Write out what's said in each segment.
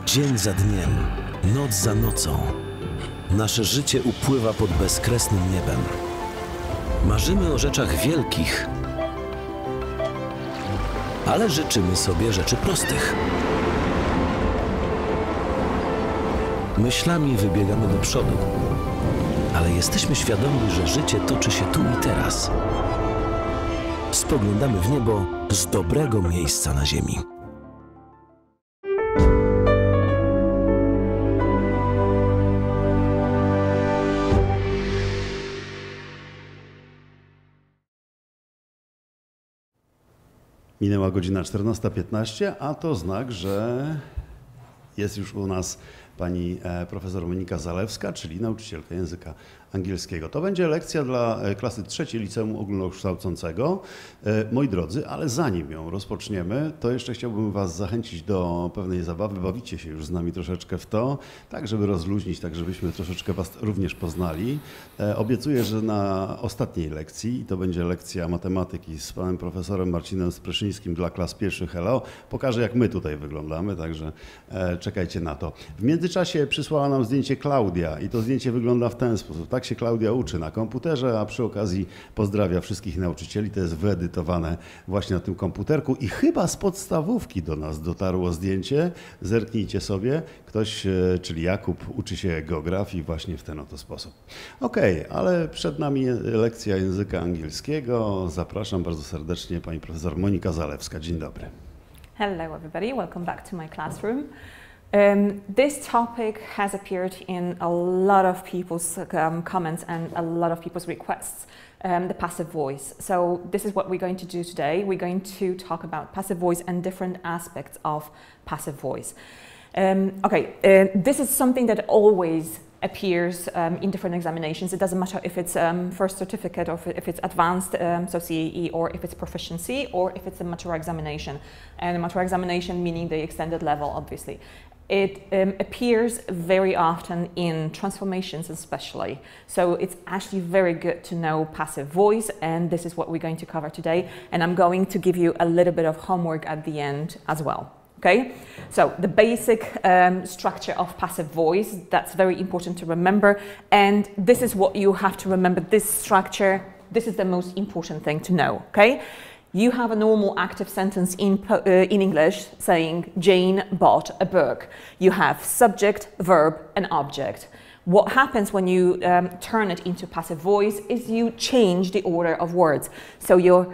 Dzień za dniem, noc za nocą. Nasze życie upływa pod bezkresnym niebem. Marzymy o rzeczach wielkich, ale życzymy sobie rzeczy prostych. Myślami wybiegamy do przodu, ale jesteśmy świadomi, że życie toczy się tu i teraz. Spoglądamy w niebo z dobrego miejsca na ziemi. Minęła godzina 14:15, a to znak, że jest już u nas pani profesor Monika Zalewska, czyli nauczycielka języka angielskiego. To będzie lekcja dla klasy trzeciej Liceum Ogólnokształcącego. Moi drodzy, ale zanim ją rozpoczniemy, to jeszcze chciałbym was zachęcić do pewnej zabawy. Bawicie się już z nami troszeczkę w to, tak żeby rozluźnić, tak żebyśmy troszeczkę was również poznali. Obiecuję, że na ostatniej lekcji, to będzie lekcja matematyki z panem profesorem Marcinem Spryszyńskim dla klas pierwszych LO, pokażę jak my tutaj wyglądamy, także czekajcie na to. W międzyczasie przysłała nam zdjęcie Klaudia i to zdjęcie wygląda w ten sposób. Tak się Klaudia uczy na komputerze, a przy okazji pozdrawia wszystkich nauczycieli. To jest wyedytowane właśnie na tym komputerku i chyba z podstawówki do nas dotarło zdjęcie. Zerknijcie sobie. Ktoś, czyli Jakub, uczy się geografii właśnie w ten oto sposób. Okej, ale przed nami lekcja języka angielskiego. Zapraszam bardzo serdecznie pani profesor Monika Zalewska. Dzień dobry. Hello everybody, welcome back to my classroom. This topic has appeared in a lot of people's comments and a lot of people's requests, the passive voice. So this is what we're going to do today. We're going to talk about passive voice and different aspects of passive voice. This is something that always appears in different examinations. It doesn't matter if it's first certificate or if it's advanced, so CAE, or if it's proficiency, or if it's a mature examination. And a mature examination meaning the extended level, obviously. It appears very often in transformations especially. So it's actually very good to know passive voice, and this is what we're going to cover today. And I'm going to give you a little bit of homework at the end as well. Okay, so the basic structure of passive voice, that's very important to remember. And this is what you have to remember, this structure, this is the most important thing to know, okay? You have a normal active sentence in English saying Jane bought a book. You have subject, verb, and object. What happens when you turn it into passive voice is you change the order of words. So your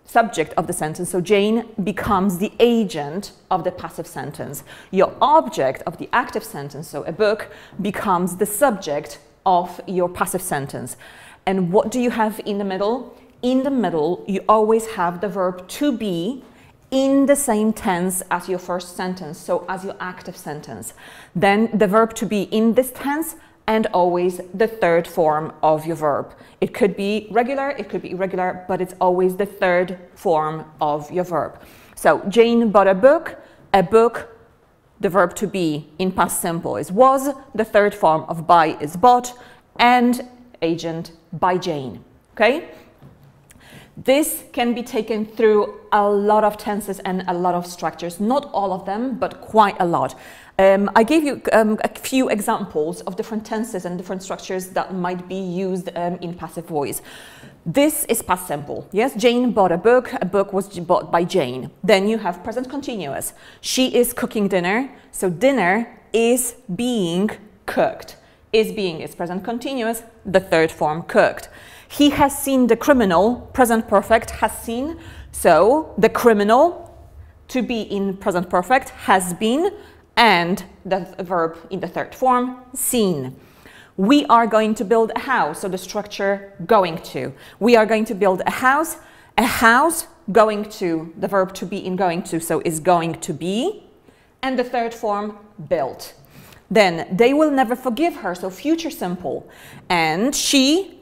subject of the sentence, so Jane, becomes the agent of the passive sentence. Your object of the active sentence, so a book, becomes the subject of your passive sentence. And what do you have in the middle? In the middle, you always have the verb to be in the same tense as your first sentence, so as your active sentence. Then the verb to be in this tense and always the third form of your verb. It could be regular, it could be irregular, but it's always the third form of your verb. So Jane bought a book, the verb to be in past simple is was, the third form of buy is bought, and agent by Jane, okay? This can be taken through a lot of tenses and a lot of structures, not all of them, but quite a lot. I gave you a few examples of different tenses and different structures that might be used in passive voice. This is past simple, yes? Jane bought a book was bought by Jane. Then you have present continuous. She is cooking dinner, so dinner is being cooked. Is being is present continuous, the third form cooked. He has seen the criminal, present perfect, has seen. So the criminal, to be in present perfect, has been, and the verb in the third form, seen. We are going to build a house, so the structure going to. We are going to build a house going to, the verb to be in going to, so is going to be, and the third form, built. Then they will never forgive her, so future simple. And she,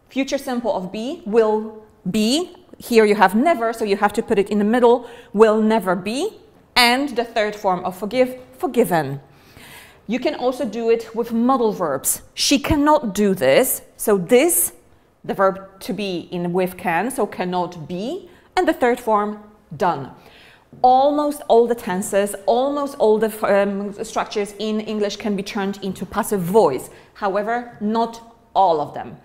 future simple of be, will be. Here you have never, so you have to put it in the middle, will never be. And the third form of forgive, forgiven. You can also do it with modal verbs. She cannot do this, so this, the verb to be in with can, so cannot be, and the third form, done. Almost all the tenses, almost all the structures in English can be turned into passive voice. However, not all of them.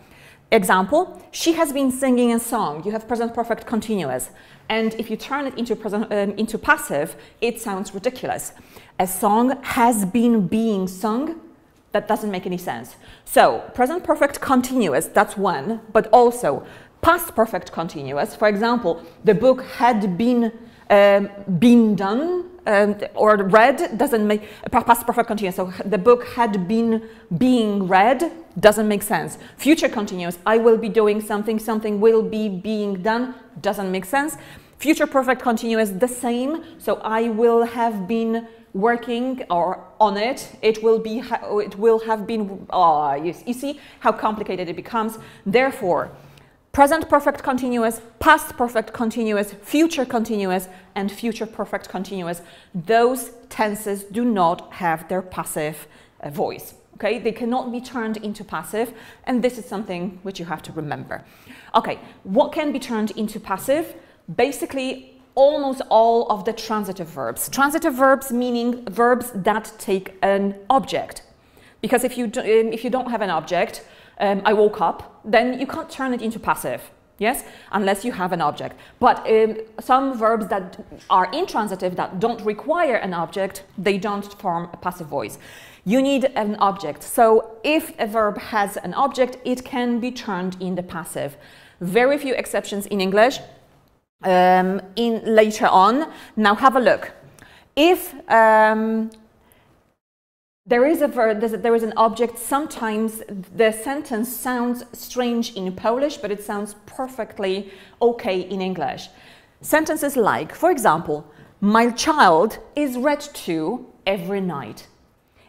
Example, she has been singing a song. You have present perfect continuous. And if you turn it into passive, it sounds ridiculous. A song has been being sung. That doesn't make any sense. So present perfect continuous, that's one, but also past perfect continuous. For example, the book had been done or read doesn't make past perfect continuous. So the book had been being read doesn't make sense. Future continuous, I will be doing something, something will be being done doesn't make sense. Future perfect continuous, the same. So I will have been working or on it. It will have been. You see how complicated it becomes. Therefore, present perfect continuous, past perfect continuous, future continuous, and future perfect continuous. Those tenses do not have their passive voice. Okay, they cannot be turned into passive, and this is something which you have to remember. Okay, what can be turned into passive? Basically, almost all of the transitive verbs. Transitive verbs meaning verbs that take an object. Because if you don't have an object, I woke up, then you can't turn it into passive, yes? Unless you have an object. But some verbs that are intransitive, that don't require an object, they don't form a passive voice. You need an object. So if a verb has an object, it can be turned into passive. Very few exceptions in English. Later on. Now have a look. If there is a verb, there is an object, sometimes the sentence sounds strange in Polish, but it sounds perfectly okay in English. Sentences like, for example, my child is read to every night.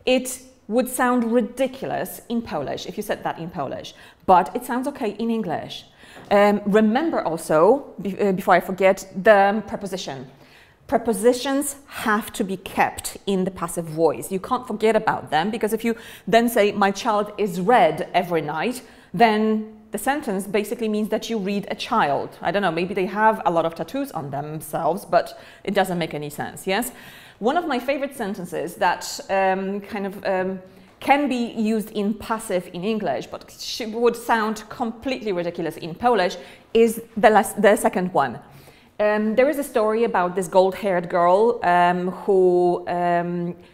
It would sound ridiculous in Polish if you said that in Polish, but it sounds okay in English. Remember also, before I forget, the preposition. Prepositions have to be kept in the passive voice. You can't forget about them, because if you then say, my child is read every night, then the sentence basically means that you read a child. I don't know, maybe they have a lot of tattoos on themselves, but it doesn't make any sense, yes? One of my favorite sentences that can be used in passive in English, but would sound completely ridiculous in Polish, is the second one. There is a story about this gold-haired girl who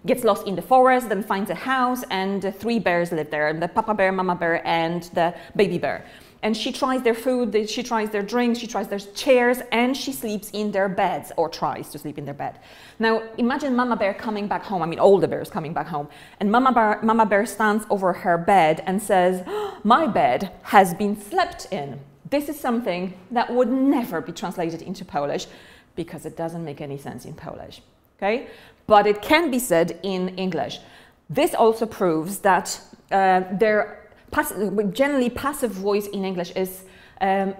gets lost in the forest, then finds a house, and 3 bears live there, the papa bear, mama bear, and the baby bear. And she tries their food, she tries their drinks, she tries their chairs, and she sleeps in their beds, or tries to sleep in their bed. Now, imagine Mama Bear coming back home, all the bears coming back home, and Mama Bear stands over her bed and says, my bed has been slept in. This is something that would never be translated into Polish, because it doesn't make any sense in Polish, okay? But it can be said in English. This also proves that generally passive voice in English is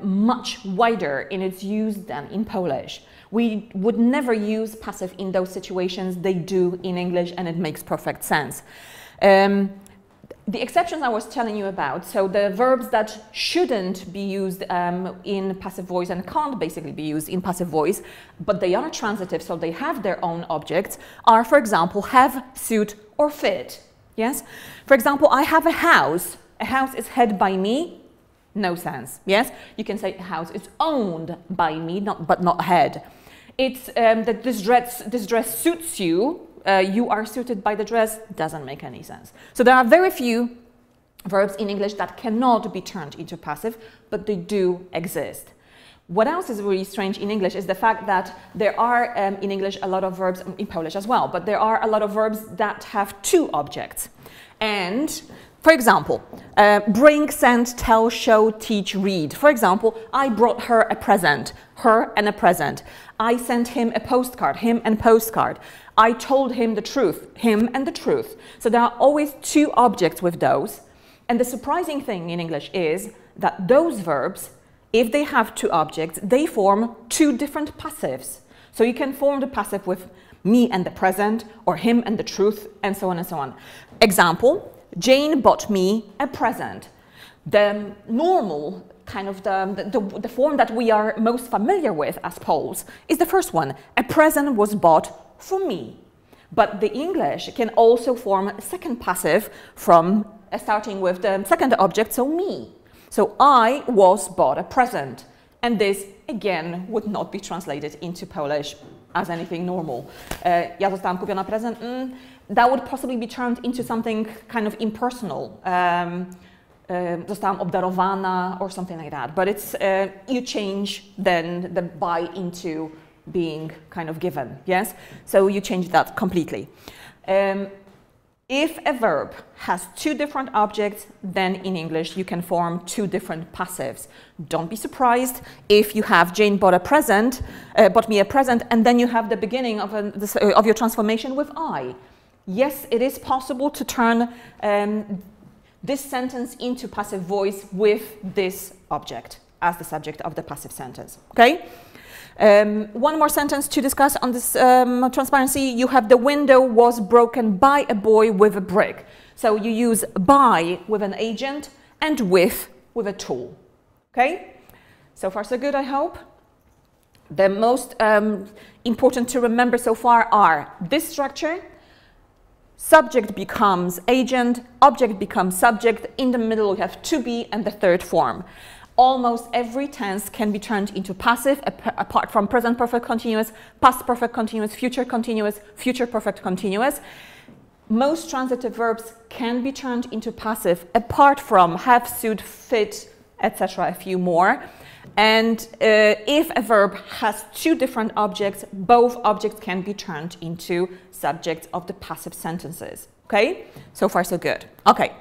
much wider in its use than in Polish. We would never use passive in those situations. They do in English, and it makes perfect sense. The exceptions I was telling you about, so the verbs that shouldn't be used in passive voice and can't basically be used in passive voice, but they are transitive, so they have their own objects, are, for example, have, suit, or fit. Yes? For example, I have a house. A house is had by me. No sense. Yes? You can say a house is owned by me, but not had. It's that this dress suits you. You are suited by the dress, doesn't make any sense. So there are very few verbs in English that cannot be turned into passive, but they do exist. What else is really strange in English is the fact that there are in English a lot of verbs, in Polish as well, but there are a lot of verbs that have 2 objects. And, for example, bring, send, tell, show, teach, read. For example, I brought her a present, her and a present. I sent him a postcard, him and postcard. I told him the truth, him and the truth. So there are always 2 objects with those. And the surprising thing in English is that those verbs, if they have 2 objects, they form 2 different passives. So you can form the passive with me and the present, or him and the truth, and so on and so on. Example, Jane bought me a present. The normal kind of the form that we are most familiar with as Poles is the first one. A present was bought for me. But the English can also form a second passive from starting with the second object, so me. So I was bought a present. And this, again, would not be translated into Polish as anything normal. Ja zostałam kupiona prezent. That would possibly be turned into something kind of impersonal. Zostałam obdarowana or something like that. But it's, you change then the buy into being kind of given, yes? So you change that completely. If a verb has two different objects, then in English you can form two different passives. Don't be surprised if you have Jane bought me a present, and then you have the beginning of your transformation with I. Yes, it is possible to turn this sentence into passive voice with this object as the subject of the passive sentence, okay? One more sentence to discuss on this transparency. You have the window was broken by a boy with a brick. So you use by with an agent and with a tool. Okay? So far so good, I hope. The most important to remember so far are this structure. Subject becomes agent, object becomes subject. In the middle we have to be and the third form. Almost every tense can be turned into passive, apart from present perfect continuous, past perfect continuous, future perfect continuous. Most transitive verbs can be turned into passive, apart from have, suit, fit, etc., a few more. And if a verb has two different objects, both objects can be turned into subjects of the passive sentences. Okay? So far so good. Okay.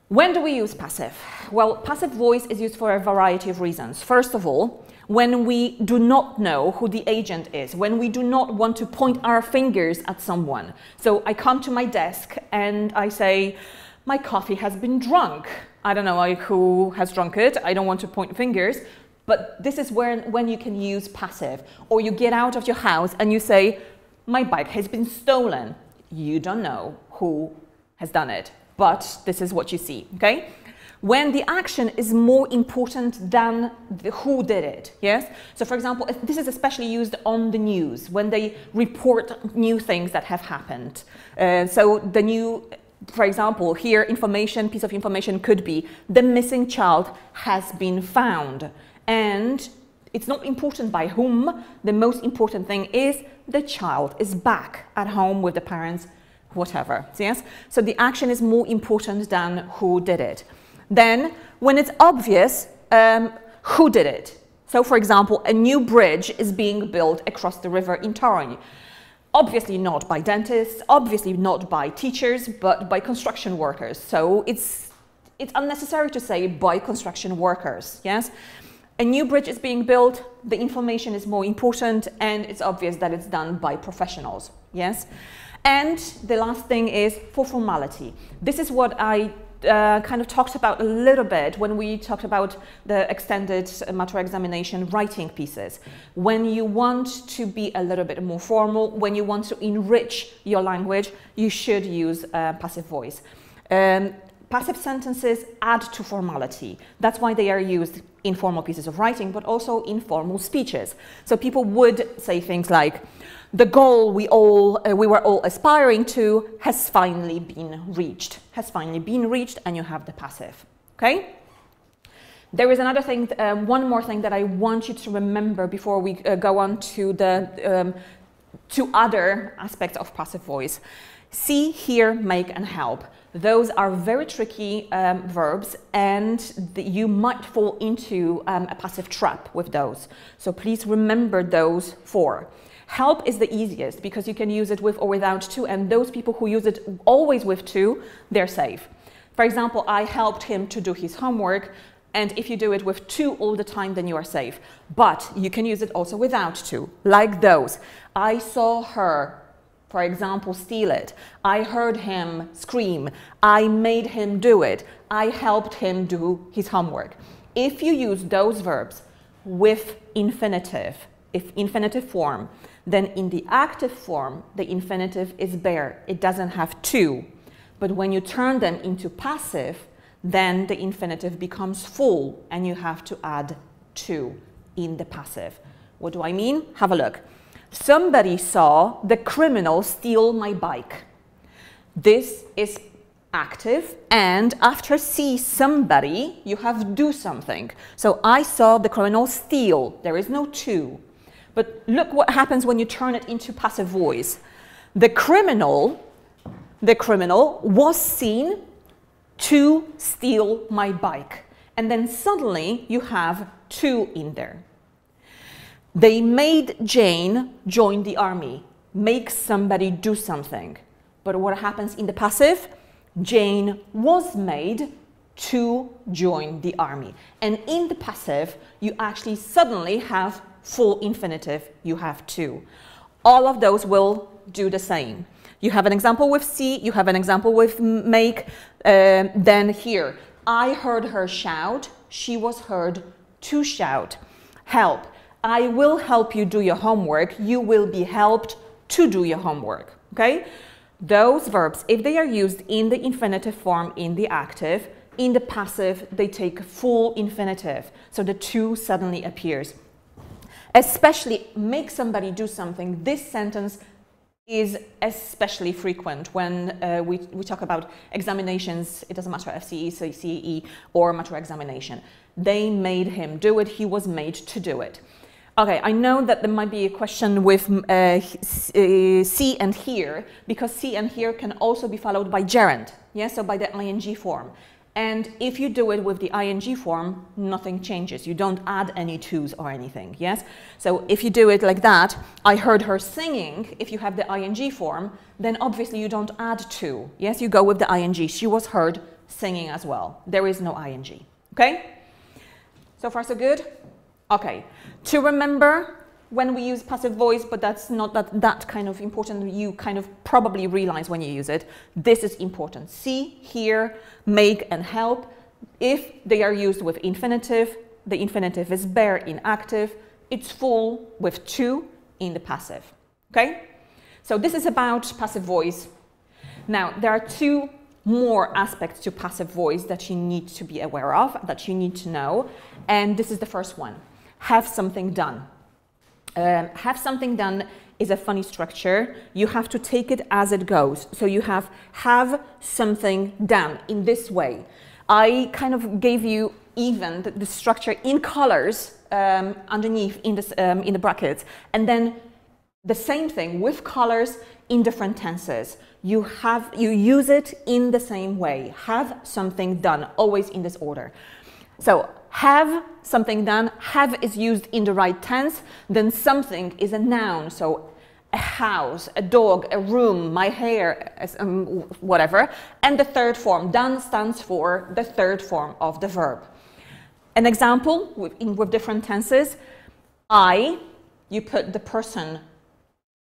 When do we use passive? Well, passive voice is used for a variety of reasons. First of all, when we do not know who the agent is, when we do not want to point our fingers at someone. So I come to my desk and I say, my coffee has been drunk. I don't know who has drunk it. I don't want to point fingers. But this is when you can use passive. Or you get out of your house and you say, my bike has been stolen. You don't know who has done it. But this is what you see, okay? When the action is more important than who did it, yes? So for example, this is especially used on the news, when they report new things that have happened. So the new, for example, here piece of information could be, the missing child has been found. And it's not important by whom, the most important thing is the child is back at home with the parents, whatever, yes? So the action is more important than who did it. Then, when it's obvious, who did it? So, for example, a new bridge is being built across the river in Toruń. Obviously not by dentists, obviously not by teachers, but by construction workers. So it's unnecessary to say by construction workers, yes? A new bridge is being built, the information is more important, and it's obvious that it's done by professionals, yes? And the last thing is for formality. This is what I kind of talked about a little bit when we talked about the extended mature examination writing pieces. When you want to be a little bit more formal, when you want to enrich your language, you should use passive voice. Passive sentences add to formality. That's why they are used in formal pieces of writing, but also in formal speeches. So people would say things like, the goal we were all aspiring to has finally been reached. Has finally been reached, and you have the passive. Okay? There is another thing, one more thing that I want you to remember before we go on to the to other aspects of passive voice. See, hear, make, and help. Those are very tricky verbs, and you might fall into a passive trap with those. So please remember those four. Help is the easiest because you can use it with or without to, and those people who use it always with to, they're safe. For example, I helped him to do his homework, and if you do it with to all the time, then you are safe. But you can use it also without to, like those. I saw her, for example, steal it. I heard him scream. I made him do it. I helped him do his homework. If you use those verbs with infinitive, infinitive form, then in the active form, the infinitive is bare. It doesn't have to. But when you turn them into passive, then the infinitive becomes full and you have to add to in the passive. What do I mean? Have a look. Somebody saw the criminal steal my bike. This is active, and after see somebody, you have do something. So I saw the criminal steal. There is no to. But look what happens when you turn it into passive voice. The criminal was seen to steal my bike. And then suddenly you have to in there. They made Jane join the army. Make somebody do something. But what happens in the passive? Jane was made to join the army. And in the passive, you actually suddenly have full infinitive. You have to. All of those will do the same. You have an example with see, you have an example with make, then here. I heard her shout, she was heard to shout. Help. I will help you do your homework, you will be helped to do your homework. Okay? Those verbs, if they are used in the infinitive form in the active, in the passive, they take full infinitive. So the to suddenly appears. Especially make somebody do something. This sentence is especially frequent when we talk about examinations. It doesn't matter FCE, CE, or mature examination. They made him do it. He was made to do it. Okay, I know that there might be a question with see and here, because see and here can also be followed by gerund, yes, so by the ing form. And if you do it with the ing form, nothing changes. You don't add any to's or anything, yes? So if you do it like that, I heard her singing, if you have the ing form, then obviously you don't add to, yes? You go with the ing. She was heard singing as well. There is no ing, okay? So far so good? Okay, to remember when we use passive voice, but that's not that kind of important, you kind of probably realize when you use it, this is important. See, hear, make, and help. If they are used with infinitive, the infinitive is bare in active, it's full with to in the passive, okay? So this is about passive voice. Now, there are two more aspects to passive voice that you need to be aware of, that you need to know, and this is the first one. Have something done. Have something done is a funny structure. You have to take it as it goes. So you have something done in this way. I kind of gave you even the structure in colors underneath in the brackets, and then the same thing with colors in different tenses. You use it in the same way. Have something done, always in this order. So have something done, have is used in the right tense, then something is a noun. So a house, a dog, a room, my hair, whatever. And the third form, done, stands for the third form of the verb. An example with different tenses, you put the person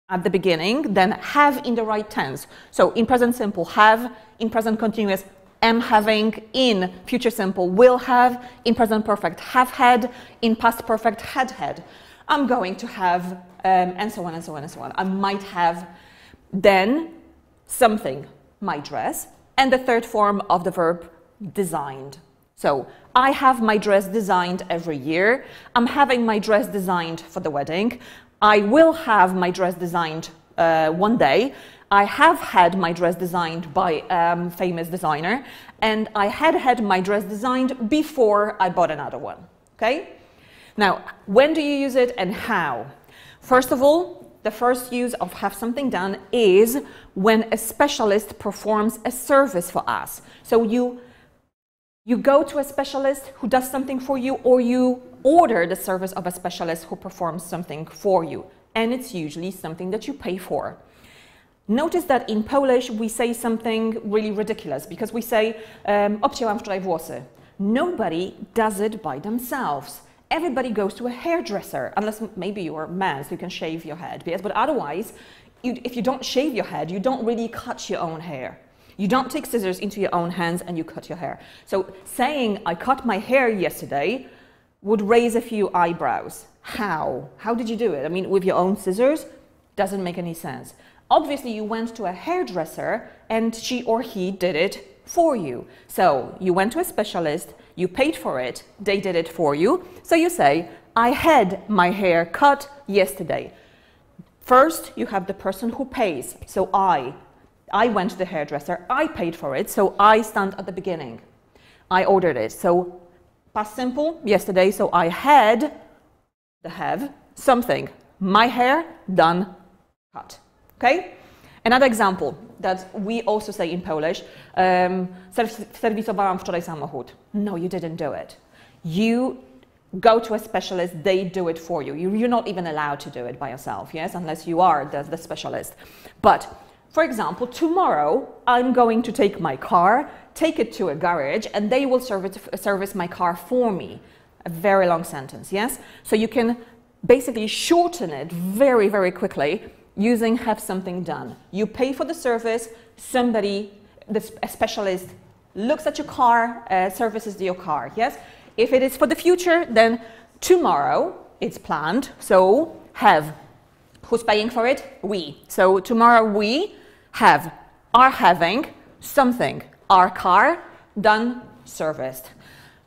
at the beginning, then have in the right tense. So in present simple, have, in present continuous, am having, in future simple, will have, in present perfect, have had, in past perfect, had. I'm going to have, and so on and so on and so on. I might have, then something, my dress, and the third form of the verb, designed. So I have my dress designed every year. I'm having my dress designed for the wedding. I will have my dress designed one day. I have had my dress designed by a famous designer, and I had my dress designed before I bought another one, okay? Now, when do you use it and how? First of all, the first use of have something done is when a specialist performs a service for us. So you go to a specialist who does something for you, or you order the service of a specialist who performs something for you, and it's usually something that you pay for. Notice that in Polish we say something really ridiculous, because we say obcięłam wczoraj włosy. Nobody does it by themselves. Everybody goes to a hairdresser, unless maybe you're a man so you can shave your head. Yes, but otherwise, if you don't shave your head, you don't really cut your own hair. You don't take scissors into your own hands and you cut your hair. So saying I cut my hair yesterday would raise a few eyebrows. How? How did you do it? I mean, with your own scissors? Doesn't make any sense. Obviously, you went to a hairdresser and she or he did it for you. So you went to a specialist, you paid for it, they did it for you. So you say, I had my hair cut yesterday. First, you have the person who pays. So I went to the hairdresser, I paid for it, so I stand at the beginning. I ordered it. So past simple, yesterday, so I had the have something. My hair done, cut. Okay? Another example that we also say in Polish, serwisowałam wczoraj samochód. No, you didn't do it. You go to a specialist, they do it for you. You're not even allowed to do it by yourself, yes, unless you are the specialist. But, for example, tomorrow I'm going to take my car, take it to a garage, and they will service my car for me. A very long sentence, yes? So you can basically shorten it very, very quickly using have something done. You pay for the service, a specialist looks at your car, services your car, yes? If it is for the future, then tomorrow it's planned, so have. Who's paying for it? We. So tomorrow we are having something, our car done, serviced.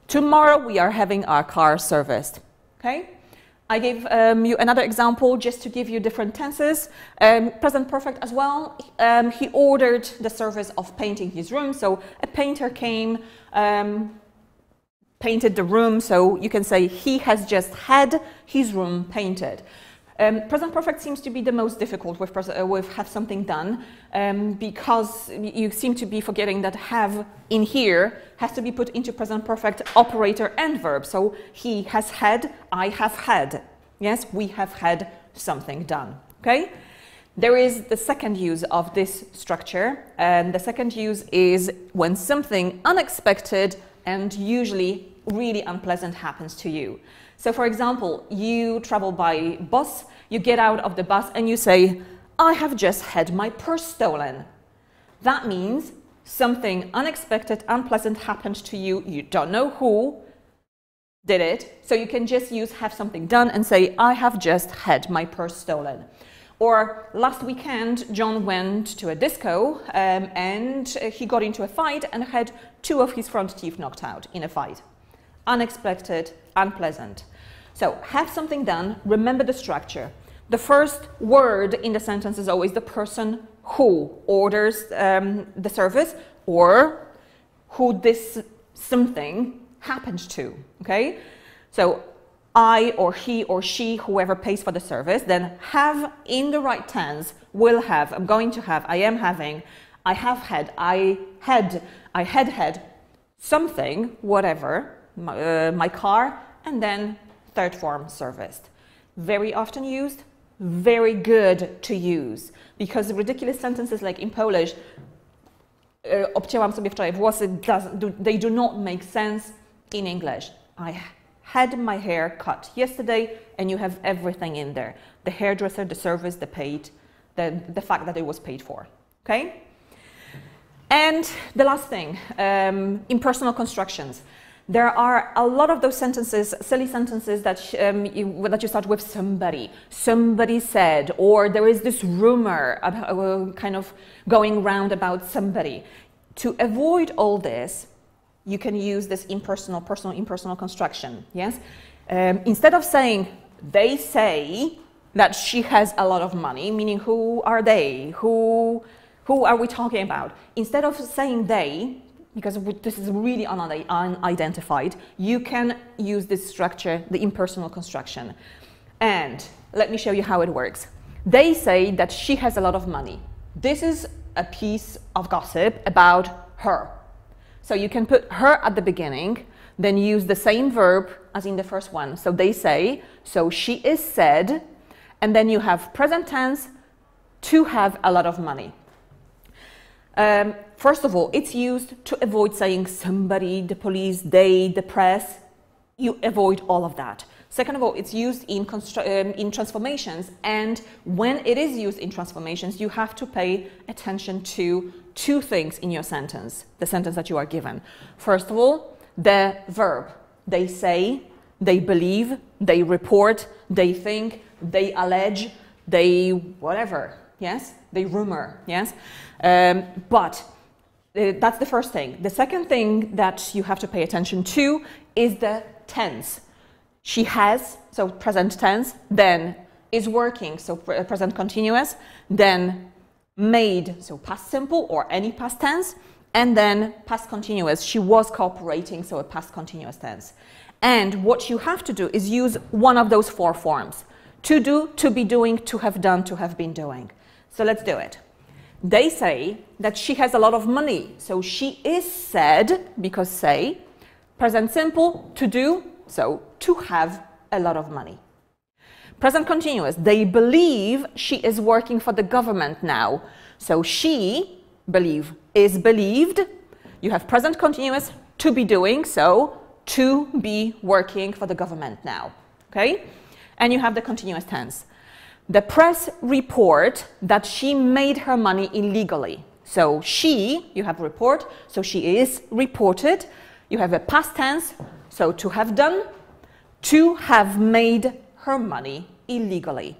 Tomorrow we are having our car serviced, okay? I gave you another example just to give you different tenses. Present perfect as well. He ordered the service of painting his room. So a painter came, painted the room. So you can say he has just had his room painted. Present perfect seems to be the most difficult with have something done because you seem to be forgetting that have in here has to be put into present perfect operator and verb. So he has had, I have had. Yes, we have had something done. Okay? There is the second use of this structure, and the second use is when something unexpected and usually really unpleasant happens to you. So, for example, you travel by bus, you get out of the bus and you say, I have just had my purse stolen. That means something unexpected, unpleasant happened to you. You don't know who did it. So you can just use have something done and say, I have just had my purse stolen. Or last weekend, John went to a disco and he got into a fight and had 2 of his front teeth knocked out in a fight. Unexpected, unpleasant. So have something done, remember the structure. The first word in the sentence is always the person who orders the service or who this something happened to, okay? So I or he or she, whoever pays for the service, then have in the right tense, will have, I'm going to have, I am having, I have had, I had something, whatever, my car, and then third form serviced. Very often used, very good to use, because ridiculous sentences like in Polish, obcięłam sobie wczoraj włosy, they do not make sense in English. I had my hair cut yesterday, and you have everything in there. The hairdresser, the service, the paid, the fact that it was paid for, okay? And the last thing, impersonal constructions. There are a lot of those sentences, silly sentences that you start with somebody. Somebody said, or there is this rumor kind of going round about somebody. To avoid all this, you can use this impersonal construction, yes? Instead of saying, they say that she has a lot of money, meaning who are they? Who are we talking about? Instead of saying they, because this is really unidentified, you can use this structure, the impersonal construction. And let me show you how it works. They say that she has a lot of money. This is a piece of gossip about her. So you can put her at the beginning, then use the same verb as in the first one. So they say, so she is said, and then you have present tense, to have a lot of money. First of all, it's used to avoid saying somebody, the police, they, the press. You avoid all of that. Second of all, it's used in transformations, and when it is used in transformations, you have to pay attention to 2 things in your sentence, the sentence that you are given. First of all, the verb. They say, they believe, they report, they think, they allege, they whatever, yes? They rumor, yes? But That's the first thing. The second thing that you have to pay attention to is the tense. She has, so present tense, then is working, so present continuous, then made, so past simple or any past tense, and then past continuous. She was cooperating, so a past continuous tense. And what you have to do is use one of those four forms. To do, to be doing, to have done, to have been doing. So let's do it. They say that she has a lot of money. So she is said, because say, present simple, to do, so to have a lot of money. Present continuous, they believe she is working for the government now. So she, believe, is believed. You have present continuous, to be doing, so to be working for the government now. Okay? And you have the continuous tense. The press report that she made her money illegally. So she, you have report, so she is reported. You have a past tense, so to have done, to have made her money illegally.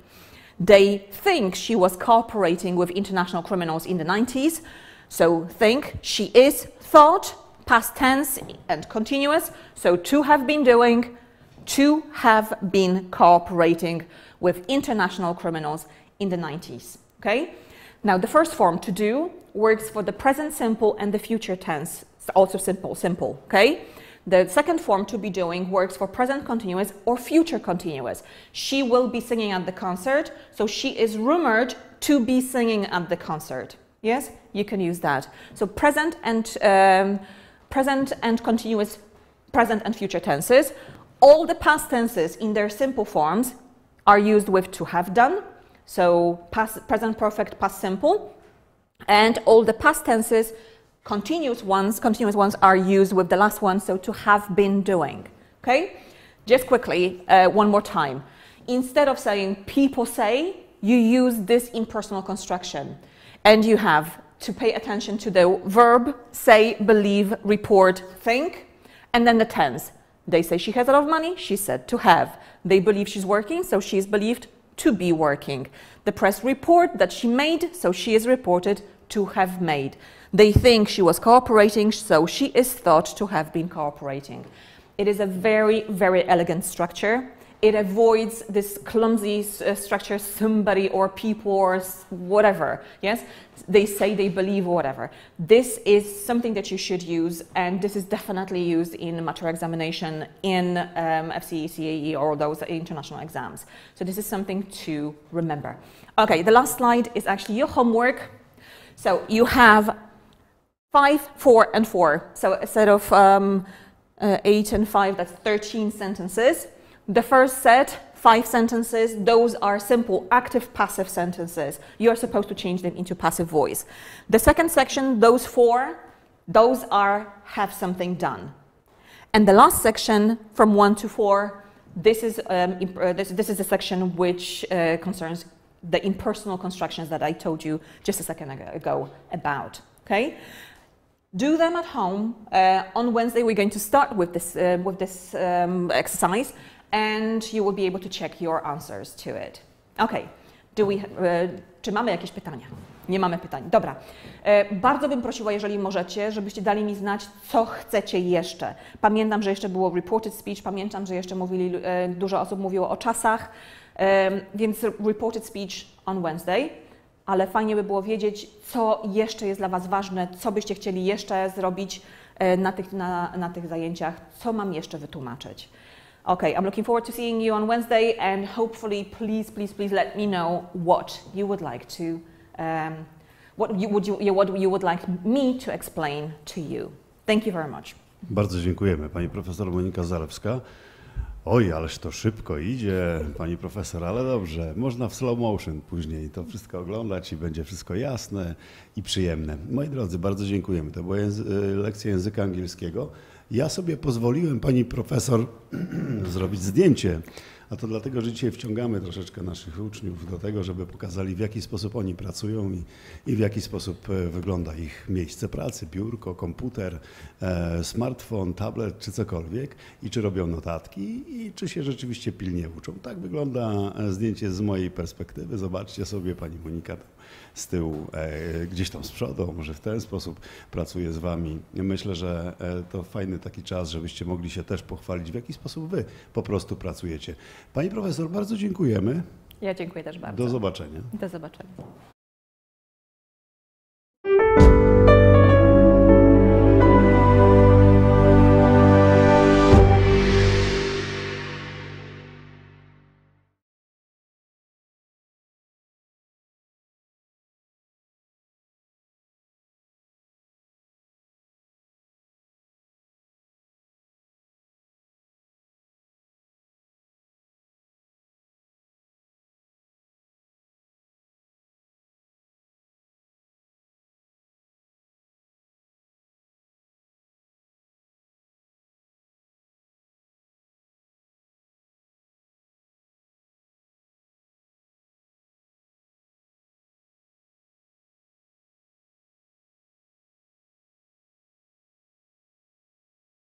They think she was cooperating with international criminals in the 90s. So think, she is thought, past tense and continuous. So to have been doing, to have been cooperating with international criminals in the 90s. Okay? Now the first form, to do, works for the present simple and the future tense, also simple. Okay? The second form, to be doing, works for present continuous or future continuous. She will be singing at the concert, so she is rumored to be singing at the concert. Yes, you can use that. So present and continuous, present and future tenses. All the past tenses in their simple forms are used with to have done, so past, present perfect, past simple, and all the past tenses, continuous ones are used with the last one, so to have been doing. Okay? Just quickly, one more time. Instead of saying people say, you use this impersonal construction, and you have to pay attention to the verb, say, believe, report, think, and then the tense. They say she has a lot of money, she said to have. They believe she's working, so she is believed to be working. The press report that she made, so she is reported to have made. They think she was cooperating, so she is thought to have been cooperating. It is a very, very elegant structure. It avoids this clumsy structure, somebody or people or whatever. Yes, they say, they believe, whatever. This is something that you should use, and this is definitely used in mature examination in FCE, CAE, or those international exams. So this is something to remember. Okay, the last slide is actually your homework. So you have 5, 4, and 4. So a set of 8 and 5, that's 13 sentences. The first set, 5 sentences, those are simple active passive sentences. You're supposed to change them into passive voice. The second section, those 4, those are have something done. And the last section from 1 to 4, this is the section which concerns the impersonal constructions that I told you just a second ago about. Okay? Do them at home. On Wednesday, we're going to start with this exercise, and you will be able to check your answers to it. Okay. Czy mamy jakieś pytania? Nie mamy pytań. Dobra. Bardzo bym prosiła, jeżeli możecie, żebyście dali mi znać, co chcecie jeszcze. Pamiętam, że jeszcze było reported speech, pamiętam, że jeszcze dużo osób mówiło o czasach, więc reported speech on Wednesday. Ale fajnie by było wiedzieć, co jeszcze jest dla Was ważne, co byście chcieli jeszcze zrobić na tych zajęciach, co mam jeszcze wytłumaczyć. Okay, I'm looking forward to seeing you on Wednesday, and hopefully, please let me know what you would like to, what you would like me to explain to you. Thank you very much. Bardzo dziękujemy. Pani profesor Monika Zalewska. Oj, ależ to szybko idzie, pani profesor, ale dobrze. Można w slow motion później to wszystko oglądać i będzie wszystko jasne i przyjemne. Moi drodzy, bardzo dziękujemy. To była lekcja języka angielskiego. Ja sobie pozwoliłem, pani profesor, zrobić zdjęcie A to dlatego, że dzisiaj wciągamy troszeczkę naszych uczniów do tego, żeby pokazali, w jaki sposób oni pracują i w jaki sposób wygląda ich miejsce pracy, biurko, komputer, smartfon, tablet czy cokolwiek i czy robią notatki i czy się rzeczywiście pilnie uczą. Tak wygląda zdjęcie z mojej perspektywy. Zobaczcie sobie, pani Monika z tyłu, gdzieś tam z przodu, może w ten sposób pracuje z wami. Myślę, że to fajny taki czas, żebyście mogli się też pochwalić, w jaki sposób wy po prostu pracujecie. Pani profesor, bardzo dziękujemy. Ja dziękuję też bardzo. Do zobaczenia. Do zobaczenia.